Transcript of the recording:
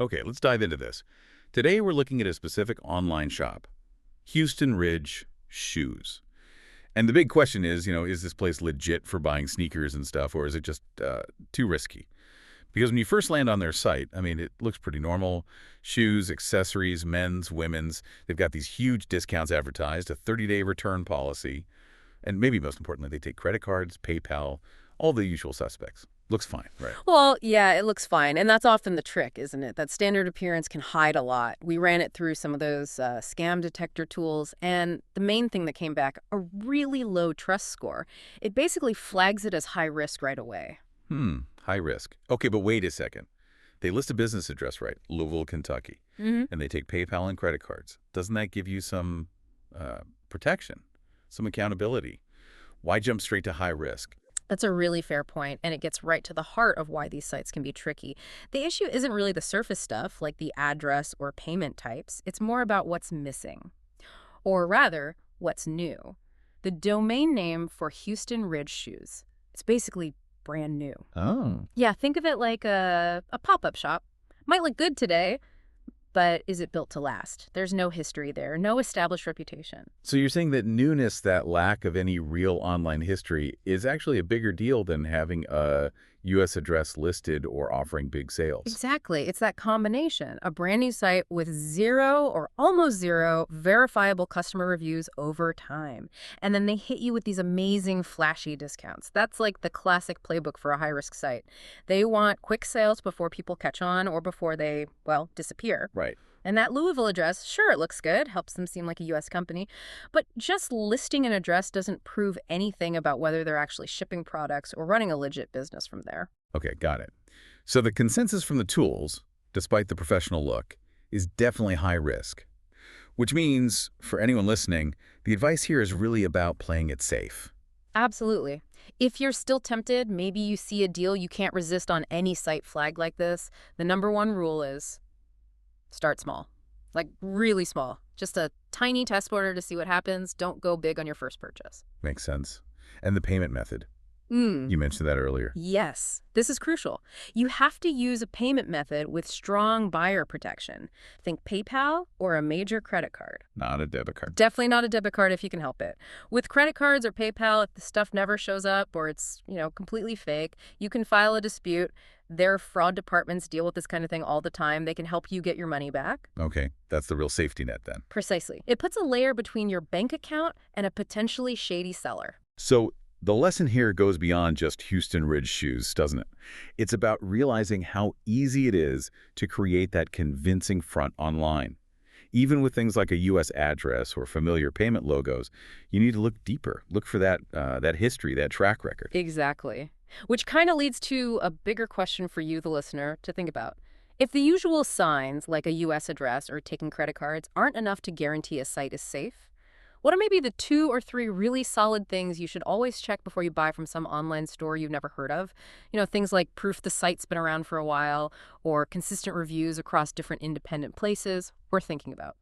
Okay, let's dive into this. Today we're looking at a specific online shop, Houston Ridge Shoes. And the big question is, is this place legit for buying sneakers and stuff, or is it just too risky? Because when you first land on their site, I mean, it looks pretty normal. Shoes, accessories, men's, women's. They've got these huge discounts advertised, a 30-day return policy, and maybe most importantly, they take credit cards, PayPal, all the usual suspects. Looks fine, right? Well, yeah, it looks fine. And that's often the trick, isn't it? That standard appearance can hide a lot. We ran it through some of those scam detector tools, and the main thing that came back, a really low trust score. It basically flags it as high risk right away. High risk. Okay, but wait a second. They list a business address right, Louisville, Kentucky, and they take PayPal and credit cards. Doesn't that give you some protection, some accountability? Why jump straight to high risk? That's a really fair point, and it gets right to the heart of why these sites can be tricky. The issue isn't really the surface stuff, like the address or payment types. It's more about what's missing. Or rather, what's new. The domain name for Houston Ridge Shoes. It's basically brand new. Oh. Yeah, think of it like a pop-up shop. Might look good today, but is it built to last? There's no history there, no established reputation. So you're saying that newness, that lack of any real online history, is actually a bigger deal than having a U.S. address listed or offering big sales. Exactly. It's that combination. A brand new site with zero or almost zero verifiable customer reviews over time. And then they hit you with these amazing flashy discounts. That's like the classic playbook for a high-risk site. They want quick sales before people catch on or before they, well, disappear. Right. And that Louisville address, sure, it looks good, helps them seem like a U.S. company, but just listing an address doesn't prove anything about whether they're actually shipping products or running a legit business from there. Okay, got it. So the consensus from the tools, despite the professional look, is definitely high risk. Which means, for anyone listening, the advice here is really about playing it safe. Absolutely. If you're still tempted, maybe you see a deal you can't resist on any site flagged like this, the number one rule is start small. Like really small. Just a tiny test order to see what happens. Don't go big on your first purchase. Makes sense. And the payment method. You mentioned that earlier. Yes, this is crucial. You have to use a payment method with strong buyer protection. Think PayPal or a major credit card. Not a debit card. Definitely not a debit card if you can help it. With credit cards or PayPal, if the stuff never shows up or it's, completely fake, you can file a dispute. Their fraud departments deal with this kind of thing all the time. They can help you get your money back. Okay, that's the real safety net then. Precisely. It puts a layer between your bank account and a potentially shady seller. So the lesson here goes beyond just Houston Ridge Shoes, doesn't it? It's about realizing how easy it is to create that convincing front online. Even with things like a U.S. address or familiar payment logos, you need to look deeper. Look for that history, that track record. Exactly. Which kind of leads to a bigger question for you, the listener, to think about. If the usual signs, like a U.S. address or taking credit cards, aren't enough to guarantee a site is safe, what are maybe the 2 or 3 really solid things you should always check before you buy from some online store you've never heard of? Things like proof the site's been around for a while or consistent reviews across different independent places. Worth thinking about.